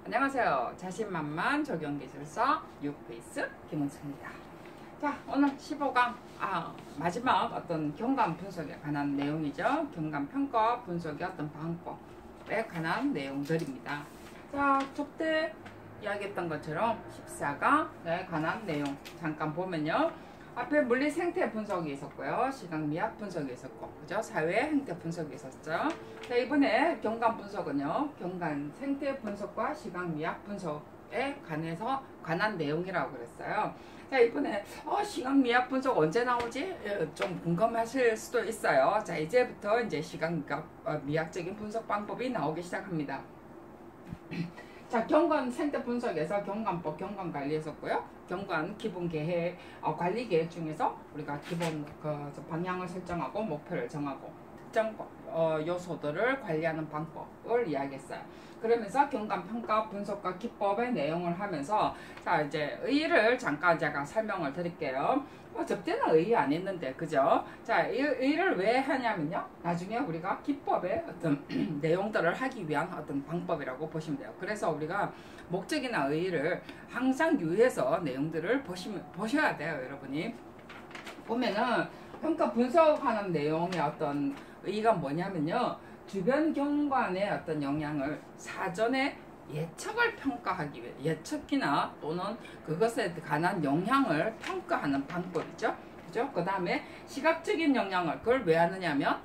안녕하세요. 자신만만 적용기술사 뉴페이스 김은수입니다. 자, 오늘 15강 마지막 어떤 경감 분석에 관한 내용이죠. 경감 평가 분석의 어떤 방법에 관한 내용들입니다. 자, 저때 이야기했던 것처럼 14강에 관한 내용 잠깐 보면요. 앞에 물리 생태 분석이 있었고요. 시각 미학 분석이 있었고, 그죠? 사회 행태 분석이 있었죠. 자, 이번에 경감 분석은요. 경감 생태 분석과 시각 미학 분석에 관한 내용이라고 그랬어요. 자, 이번에 시각 미학 분석 언제 나오지? 좀 궁금하실 수도 있어요. 자, 이제부터 이제 시각 미학적인 분석 방법이 나오기 시작합니다. 자, 경관 생태 분석에서 경관법, 경관관리 했었고요. 경관 기본 계획, 관리 계획 중에서 우리가 기본 방향을 설정하고 목표를 정하고 특정 요소들을 관리하는 방법을 이야기했어요. 그러면서 경관 평가 분석과 기법의 내용을 하면서 자, 이제 의의를 잠깐 제가 설명을 드릴게요. 접대는 의의 안 했는데, 그죠? 자, 의의를 왜 하냐면요. 나중에 우리가 기법의 어떤 내용들을 하기 위한 어떤 방법이라고 보시면 돼요. 그래서 우리가 목적이나 의의를 항상 유의해서 내용들을 보셔야 돼요, 여러분이. 보면은 평가 분석하는 내용의 어떤 의의가 뭐냐면요. 주변 경관의 어떤 영향을 사전에 예측을 평가하기 위해 예측이나 또는 그것에 관한 영향을 평가하는 방법이죠. 그죠? 그 다음에 시각적인 영향을 그걸 왜 하느냐면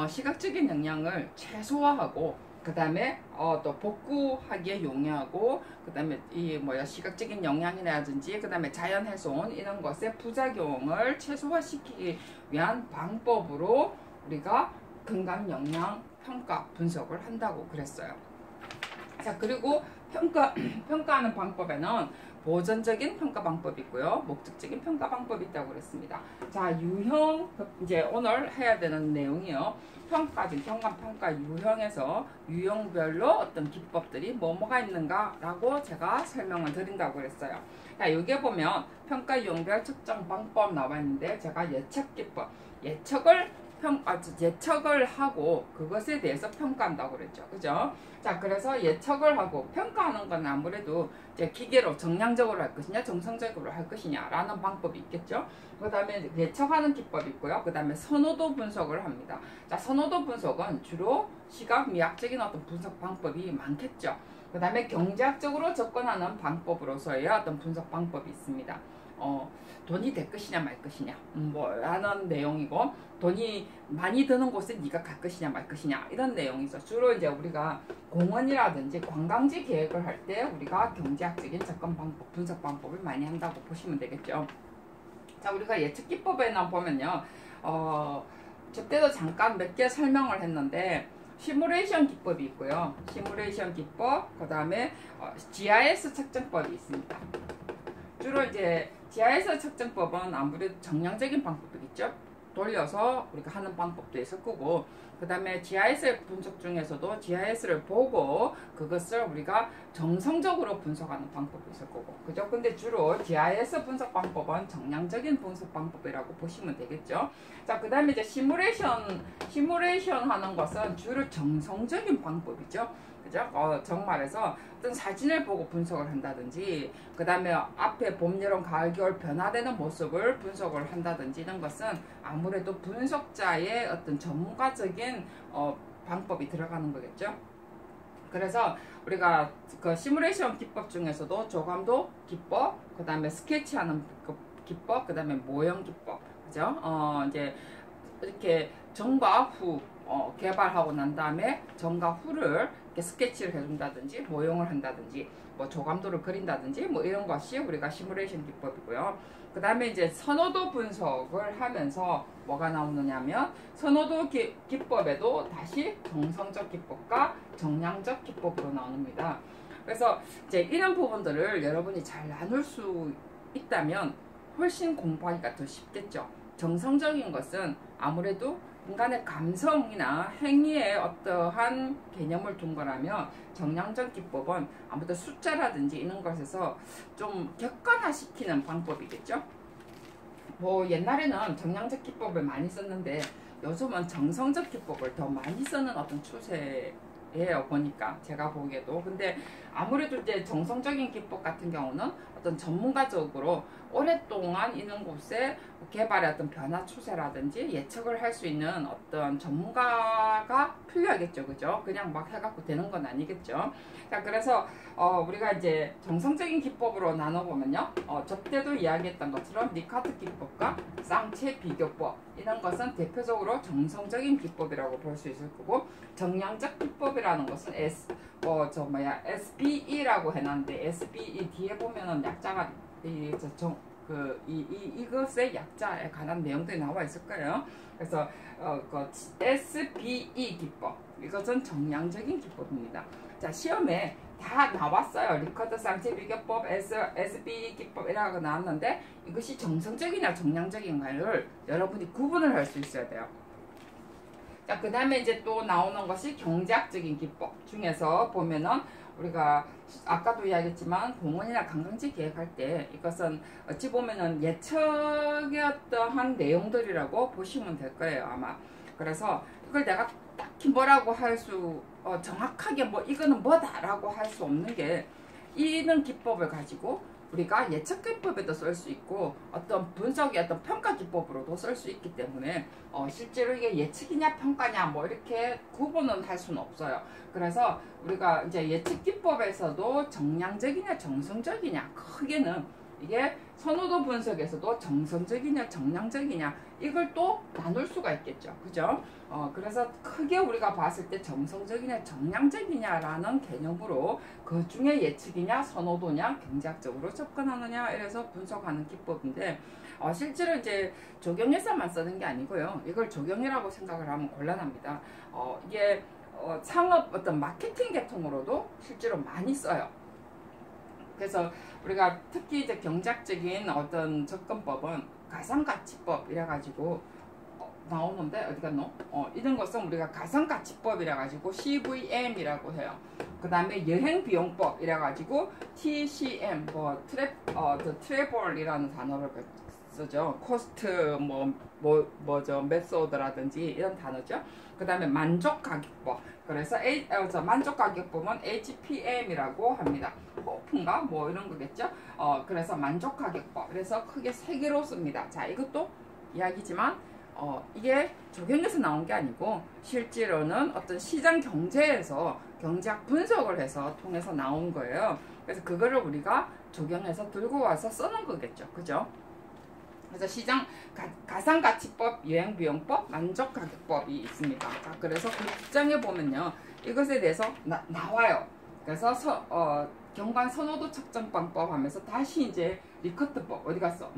시각적인 영향을 최소화하고 그 다음에 또 복구하기에 용이하고 그 다음에 시각적인 영향이라든지 그 다음에 자연 훼손 이런 것의 부작용을 최소화시키기 위한 방법으로 우리가 근감 영향 평가 분석을 한다고 그랬어요. 자, 그리고 평가하는 방법에는 보전적인 평가 방법이 있고요. 목적적인 평가 방법이 있다고 그랬습니다. 자, 유형, 이제 오늘 해야 되는 내용이요. 경감 평가 유형에서 유형별로 어떤 기법들이 뭐가 있는가라고 제가 설명을 드린다고 그랬어요. 자, 여기에 보면 평가 유형별 측정 방법 나와 있는데 제가 예측 기법, 예측을 하고 그것에 대해서 평가한다고 그랬죠. 그죠? 자, 그래서 예측을 하고 평가하는 건 아무래도 이제 기계로 정량적으로 할 것이냐 정성적으로 할 것이냐 라는 방법이 있겠죠. 그 다음에 예측하는 기법이 있고요. 그 다음에 선호도 분석을 합니다. 자, 선호도 분석은 주로 시각 미학적인 어떤 분석 방법이 많겠죠. 그 다음에 경제학적으로 접근하는 방법으로서의 어떤 분석 방법이 있습니다. 돈이 될 것이냐 말 것이냐 라는 내용이고, 돈이 많이 드는 곳에 네가 갈 것이냐 말 것이냐 이런 내용이 있어. 주로 이제 우리가 공원이라든지 관광지 계획을 할 때 우리가 경제학적인 접근 방법, 분석 방법을 많이 한다고 보시면 되겠죠. 자, 우리가 예측 기법에는 보면요, 저때도 잠깐 몇 개 설명을 했는데 시뮬레이션 기법이 있고요. 시뮬레이션 기법, 그 다음에 GIS 측정법이 있습니다. 주로 이제 GIS 측정법은 아무래도 정량적인 방법이겠죠. 돌려서 우리가 하는 방법도 있을 거고, 그 다음에 GIS 분석 중에서도 GIS를 보고 그것을 우리가 정성적으로 분석하는 방법도 있을 거고, 그죠? 근데 주로 GIS 분석 방법은 정량적인 분석 방법이라고 보시면 되겠죠. 자, 그 다음에 이제 시뮬레이션 하는 것은 주로 정성적인 방법이죠. 그죠? 정말에서 어떤 사진을 보고 분석을 한다든지, 그 다음에 앞에 봄, 여름, 가을, 겨울 변화되는 모습을 분석을 한다든지 이런 것은 아무래도 분석자의 어떤 전문가적인 방법이 들어가는 거겠죠. 그래서 우리가 그 시뮬레이션 기법 중에서도 조감도 기법, 그 다음에 스케치하는 기법, 그 다음에 모형 기법, 그죠? 이제 이렇게 전과 후 개발하고 난 다음에 전과 후를 이렇게 스케치를 해준다든지 모형을 한다든지 조감도를 그린다든지 이런 것이 우리가 시뮬레이션 기법이고요. 그 다음에 이제 선호도 분석을 하면서 뭐가 나오느냐면 선호도 기법에도 다시 정성적 기법과 정량적 기법으로 나옵니다. 그래서 이제 이런 부분들을 여러분이 잘 나눌 수 있다면 훨씬 공부하기가 더 쉽겠죠. 정성적인 것은 아무래도 인간의 감성이나 행위에 어떠한 개념을 둔 거라면, 정량적 기법은 아무래도 숫자라든지 이런 것에서 좀 객관화시키는 방법이겠죠. 옛날에는 정량적 기법을 많이 썼는데 요즘은 정성적 기법을 더 많이 쓰는 어떤 추세에 예요. 보니까 제가 보기에도. 근데 아무래도 이제 정성적인 기법 같은 경우는 어떤 전문가적으로 오랫동안 있는 곳에 개발의 어떤 변화 추세라든지 예측을 할 수 있는 어떤 전문가가 필요하겠죠. 그죠? 그냥 막 해갖고 되는 건 아니겠죠. 자, 그래서 우리가 이제 정성적인 기법으로 나눠보면요. 저때도 이야기했던 것처럼 리카트 기법과 쌍체 비교법, 이런 것은 대표적으로 정성적인 기법이라고 볼 수 있을 거고, 정량적 기법이라는 것은 SBE라고 해놨는데, SBE 뒤에 보면은 약자가 이것의 약자에 관한 내용들이 나와 있을 거예요. 그래서 SBE 기법, 이것은 정량적인 기법입니다. 자, 시험에 다 나왔어요. 리커트 쌍체 비교법, SBE 기법이라고 나왔는데, 이것이 정성적이냐 정량적인가를 여러분이 구분을 할 수 있어야 돼요. 자, 그 다음에 이제 또 나오는 것이 경제학적인 기법 중에서 보면은, 우리가 아까도 이야기했지만 공원이나 관광지 계획할 때 이것은 어찌 보면은 예측의 어떠한 내용들이라고 보시면 될 거예요, 아마. 그래서 이걸 내가 딱히 뭐라고 할 수, 정확하게 뭐 이거는 뭐다라고 할 수 없는 게, 이는 기법을 가지고 우리가 예측 기법에도 쓸 수 있고 어떤 분석의 어떤 평가 기법으로도 쓸 수 있기 때문에 실제로 이게 예측이냐 평가냐 뭐 이렇게 구분은 할 수는 없어요. 그래서 우리가 이제 예측 기법에서도 정량적이냐 정성적이냐, 크게는 이게 선호도 분석에서도 정성적이냐 정량적이냐 이걸 또 나눌 수가 있겠죠. 그죠? 그래서 크게 우리가 봤을 때 정성적이냐 정량적이냐라는 개념으로 그 중에 예측이냐 선호도냐 경제학적으로 접근하느냐 이래서 분석하는 기법인데, 실제로 이제 조경에서만 쓰는 게 아니고요. 이걸 조경이라고 생각을 하면 곤란합니다. 이게 상업 어떤 마케팅 계통으로도 실제로 많이 써요. 그래서 우리가 특히 이제 경제학적인 어떤 접근법은 가상가치법 이래가지고 나오는데, 어디 갔노? 이런 것은 우리가 가상가치법 이래가지고 CVM이라고 해요. 그 다음에 여행비용법 이래가지고 TCM, 트래블이라는 단어를 쓰죠. 코스트, 메소드라든지 이런 단어죠. 그 다음에 만족가격법. 그래서 만족가격법은 HPM이라고 합니다. 호프인가? 뭐 이런 거겠죠? 그래서 만족가격법. 그래서 크게 세 개로 씁니다. 자, 이것도 이야기지만, 이게 조경에서 나온 게 아니고, 실제로는 어떤 시장 경제에서 경제학 분석을 해서 통해서 나온 거예요. 그래서 그거를 우리가 조경에서 들고 와서 쓰는 거겠죠. 그죠? 그래서 시장 가상가치법, 여행비용법, 만족가격법이 있습니다. 자, 그래서 그 뒷장에 보면요, 이것에 대해서 나와요. 그래서 경관 선호도 측정 방법 하면서 다시 이제 리커트법, 어디 갔어?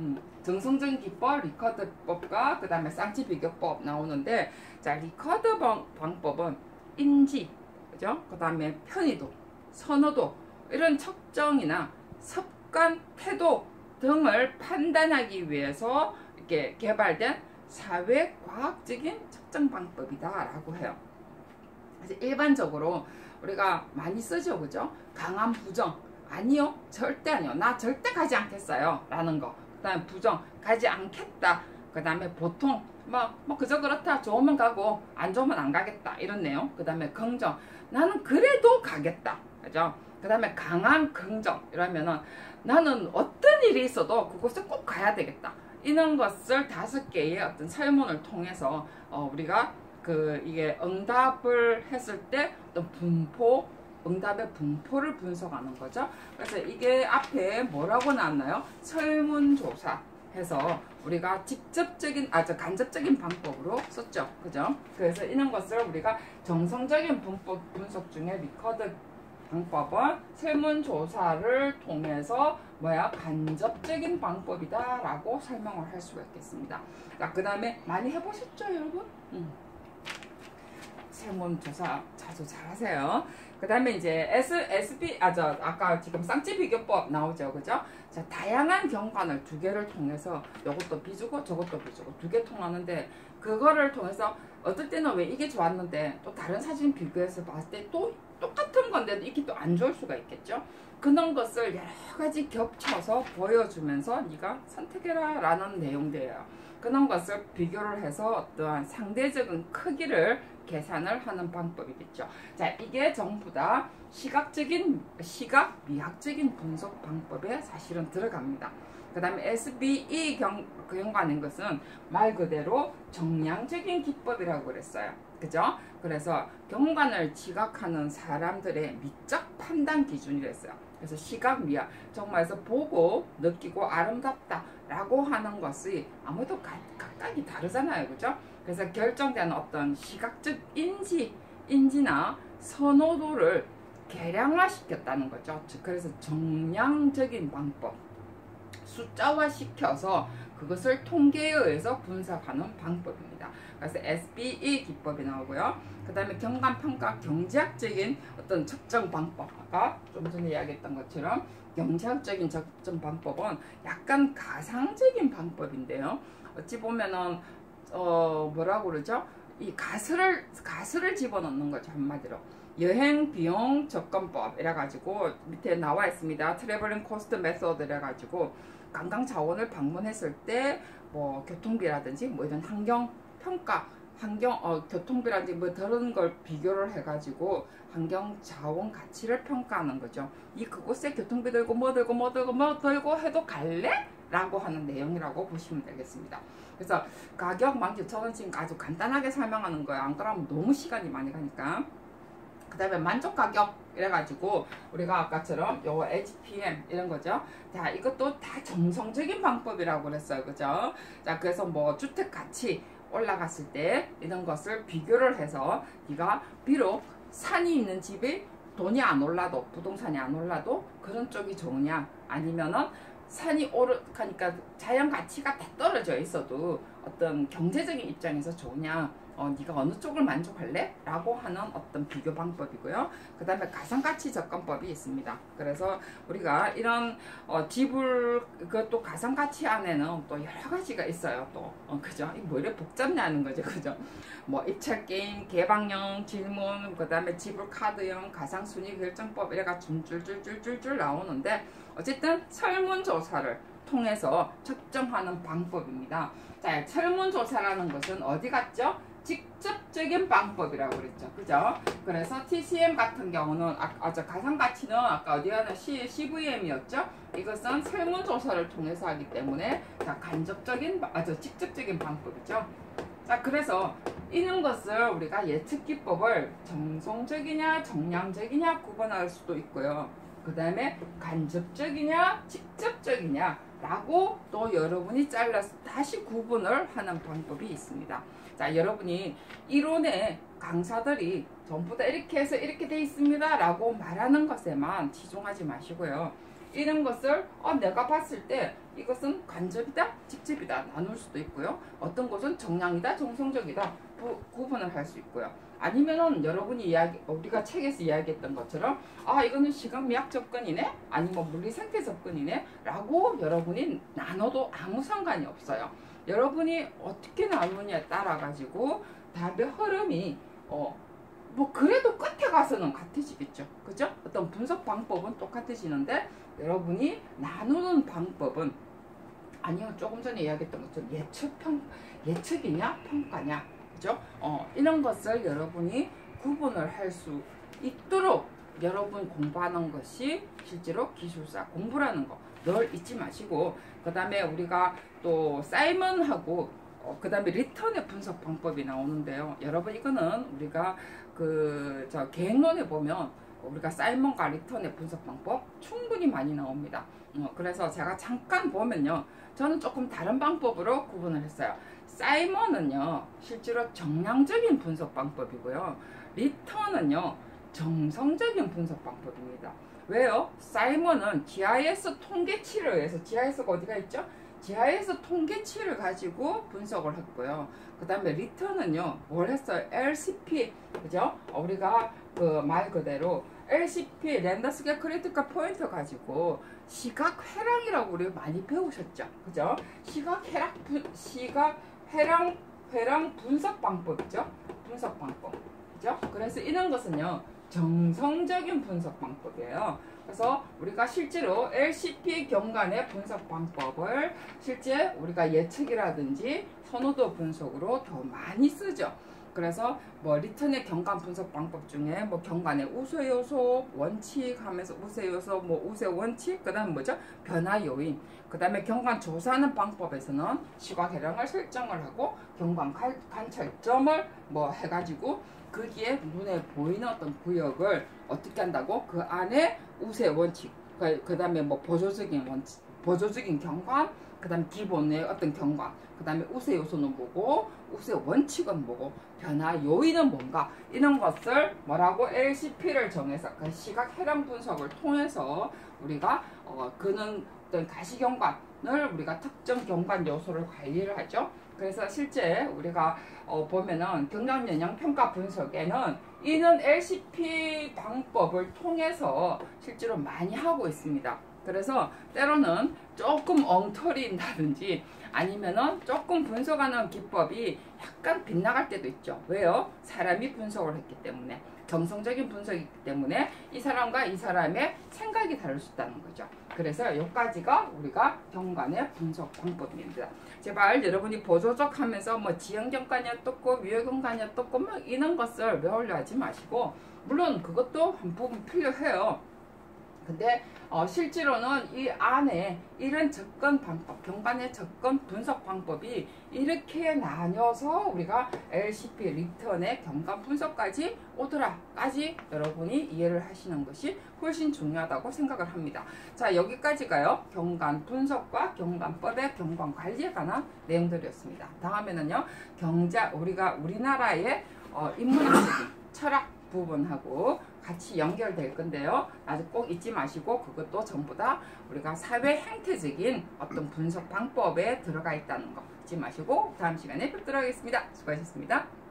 정성적인 기법, 리커트법과 그 다음에 쌍치 비교법 나오는데, 자, 리커트 방법은 인지, 그죠? 그 다음에 편의도, 선호도, 이런 측정이나 습관, 태도 등을 판단하기 위해서 이렇게 개발된 사회과학적인 측정 방법이다라고 해요. 그래서 일반적으로 우리가 많이 쓰죠, 그죠? 강한 부정, 아니요, 절대 아니요, 나 절대 가지 않겠어요 라는 거. 그 다음에 부정, 가지 않겠다. 그 다음에 보통 그저 그렇다, 좋으면 가고 안 좋으면 안 가겠다, 이런 내용. 그 다음에 긍정, 나는 그래도 가겠다, 그죠? 그 다음에 강한 긍정, 이러면은 나는 어떤 일이 있어도 그곳에 꼭 가야 되겠다, 이런 것을 5개의 어떤 설문을 통해서 우리가 이게 응답을 했을 때 어떤 응답의 분포를 분석하는 거죠. 그래서 이게 앞에 뭐라고 나왔나요? 설문조사 해서 우리가 간접적인 방법으로 썼죠. 그죠? 그래서 이런 것을 우리가 정성적인 분석 중에 리커트 방법은 설문조사를 통해서 간접적인 방법이다 라고 설명을 할 수가 있겠습니다. 자, 그 다음에 많이 해보셨죠, 여러분? 설문조사 자주 잘하세요. 그 다음에 이제 아까 지금 쌍치 비교법 나오죠, 그죠? 자, 다양한 경관을 2개를 통해서 이것도 비주고 저것도 비주고 2개 통하는데, 그거를 통해서 어떨 때는 왜 이게 좋았는데 또 다른 사진 비교해서 봤을 때 또 똑같은 건데도 이게 또 안 좋을 수가 있겠죠. 그런 것을 여러 가지 겹쳐서 보여주면서 네가 선택해라 라는 내용들이에요. 그런 것을 비교를 해서 어떠한 상대적인 크기를 계산을 하는 방법이겠죠. 자, 이게 전부 다 시각 미학적인 분석 방법에 사실은 들어갑니다. 그 다음에 SBE 경관인 것은 말 그대로 정량적인 기법이라고 그랬어요. 그죠? 그래서 경관을 지각하는 사람들의 미적 판단 기준이랬어요. 그래서 시각 미학, 정말서 보고 느끼고 아름답다 라고 하는 것이 아무래도 각각이 다르잖아요. 그죠? 그래서 결정되는 어떤 시각적 인지나 선호도를 계량화시켰다는 거죠. 그래서 정량적인 방법, 숫자화 시켜서 그것을 통계에 의해서 분석하는 방법입니다. 그래서 SBE 기법이 나오고요. 그 다음에 경감, 평가, 경제학적인 어떤 측정 방법, 아까 좀 전에 이야기했던 것처럼 경제학적인 측정 방법은 약간 가상적인 방법인데요. 어찌 보면은 뭐라고 그러죠? 이 가설을 집어넣는 거죠. 한마디로 여행 비용 접근법 이래가지고 밑에 나와 있습니다. 트래블링 코스트 메소드 이래가지고 관광 자원을 방문했을 때 뭐 교통비라든지 뭐 이런 환경 평가, 교통비라든지 뭐 그런 걸 비교를 해가지고 환경 자원 가치를 평가하는 거죠. 그곳에 교통비 들고 뭐 들고 해도 갈래? 라고 하는 내용이라고 보시면 되겠습니다. 그래서 가격 19,000원 지금 아주 간단하게 설명하는 거예요. 안 그러면 너무 시간이 많이 가니까. 그 다음에 만족 가격 이래가지고 우리가 아까처럼 요 HPM 이런 거죠. 자, 이것도 다 정성적인 방법이라고 그랬어요. 그죠? 자, 그래서 뭐 주택 가치 올라갔을 때 이런 것을 비교를 해서 네가 비록 산이 있는 집이 돈이 안 올라도, 부동산이 안 올라도 그런 쪽이 좋으냐, 아니면은 산이 오르니까 자연 가치가 다 떨어져 있어도 어떤 경제적인 입장에서 좋으냐, 네가 어느 쪽을 만족할래? 라고 하는 어떤 비교 방법이고요. 그 다음에 가상가치 접근법이 있습니다. 그래서 우리가 이런 그것도 가상가치 안에는 또 여러 가지가 있어요. 또 그죠? 뭐 이렇게 복잡냐는 거죠. 그죠? 뭐 입찰 게임, 개방형 질문, 그 다음에 지불 카드형 가상순위 결정법 이래가 줄줄줄줄줄 나오는데 어쨌든 설문조사를 통해서 측정하는 방법입니다. 자, 설문조사라는 것은 어디 갔죠? 직접적인 방법이라고 그랬죠. 그죠? 그래서 TCM 같은 경우는 가상가치는 아까 어디 가나 CVM이었죠? 이것은 설문조사를 통해서 하기 때문에 직접적인 방법이죠. 자, 그래서 이런 것을 우리가 예측 기법을 정성적이냐 정량적이냐 구분할 수도 있고요. 그 다음에 간접적이냐 직접적이냐 라고 또 여러분이 잘라서 다시 구분을 하는 방법이 있습니다. 자, 여러분이 이론의 강사들이 전부 다 이렇게 해서 이렇게 돼 있습니다 라고 말하는 것에만 치중하지 마시고요. 이런 것을 내가 봤을 때 이것은 간접이다 직접이다 나눌 수도 있고요. 어떤 것은 정량이다 정성적이다 구분을 할 수 있고요. 아니면은 여러분이 우리가 책에서 이야기했던 것처럼 이거는 시각미학 접근이네, 아니면 물리생태 접근이네 라고 여러분이 나눠도 아무 상관이 없어요. 여러분이 어떻게 나누느냐에 따라 가지고 답의 흐름이 뭐 그래도 끝에 가서는 같아지겠죠. 그죠? 어떤 분석 방법은 똑같아지는데 여러분이 나누는 방법은 아니요, 조금 전에 이야기했던 것처럼 예측이냐 평가냐, 그죠? 이런 것을 여러분이 구분을 할 수 있도록 여러분 공부하는 것이 실제로 기술사 공부라는 거 늘 잊지 마시고, 그 다음에 우리가 또 사이먼하고 그 다음에 리턴의 분석 방법이 나오는데요. 여러분 이거는 우리가 계획론에 보면 우리가 사이먼과 리턴의 분석 방법 충분히 많이 나옵니다. 그래서 제가 잠깐 보면요, 저는 조금 다른 방법으로 구분을 했어요. 사이먼은요 실제로 정량적인 분석 방법이고요, 리턴은요 정성적인 분석 방법입니다. 왜요? 사이먼은 GIS 통계치를 의해서, GIS가 어디가 있죠? GIS 통계치를 가지고 분석을 했고요. 그 다음에 리턴은요 뭘 했어요? LCP, 그죠? 우리가 그 말 그대로 LCP 랜더 스케일 크리티컬 포인트 가지고 시각 회랑이라고 우리 많이 배우셨죠, 그죠? 시각 회랑 분석 방법이죠. 분석 방법, 그죠? 그래서 이런 것은요 정성적인 분석 방법이에요. 그래서 우리가 실제로 LCP 경관의 분석 방법을 실제 우리가 예측이라든지 선호도 분석으로 더 많이 쓰죠. 그래서 뭐 리턴의 경관 분석 방법 중에 뭐 경관의 우세 요소 원칙 하면서 우세 요소 뭐 우세 원칙 그다음 뭐죠 변화 요인 그다음에 경관 조사하는 방법에서는 시각 해량을 설정을 하고 경관 관찰점을 뭐 해가지고 거기에 눈에 보이는 어떤 구역을 어떻게 한다고 그 안에 우세 원칙 그다음에 뭐 보조적인 원칙 보조적인 경관 그 다음에 기본의 어떤 경관 그 다음에 우세 요소는 뭐고 우세 원칙은 뭐고 변화 요인은 뭔가 이런 것을 뭐라고 LCP를 정해서 그 시각 해량 분석을 통해서 우리가 그는 어떤 가시경관을 우리가 특정 경관 요소를 관리를 하죠. 그래서 실제 우리가 보면은 경관 영향 평가 분석에는 이는 LCP 방법을 통해서 실제로 많이 하고 있습니다. 그래서 때로는 조금 엉터리인다든지 아니면은 조금 분석하는 기법이 약간 빗나갈 때도 있죠. 왜요? 사람이 분석을 했기 때문에 정성적인 분석이기 때문에 이 사람과 이 사람의 생각이 다를 수 있다는 거죠. 그래서 여기까지가 우리가 경관의 분석 방법입니다. 제발 여러분이 보조적 하면서 뭐 지형경관이 어떻고 위협경관이 어떻고 막 이런 것을 외우려 하지 마시고 물론 그것도 한 부분 필요해요. 근데 실제로는 이 안에 이런 접근 방법, 경관의 접근 분석 방법이 이렇게 나뉘어서 우리가 LCP 리턴의 경관 분석까지 오더라까지 여러분이 이해를 하시는 것이 훨씬 중요하다고 생각을 합니다. 자, 여기까지가요. 경관 분석과 경관법의 경관 관리에 관한 내용들이었습니다. 다음에는요. 우리가 우리나라의 인문학적인 철학 부분하고 같이 연결될 건데요. 아주 꼭 잊지 마시고 그것도 전부 다 우리가 사회 행태적인 어떤 분석 방법에 들어가 있다는 거 잊지 마시고 다음 시간에 뵙도록 하겠습니다. 수고하셨습니다.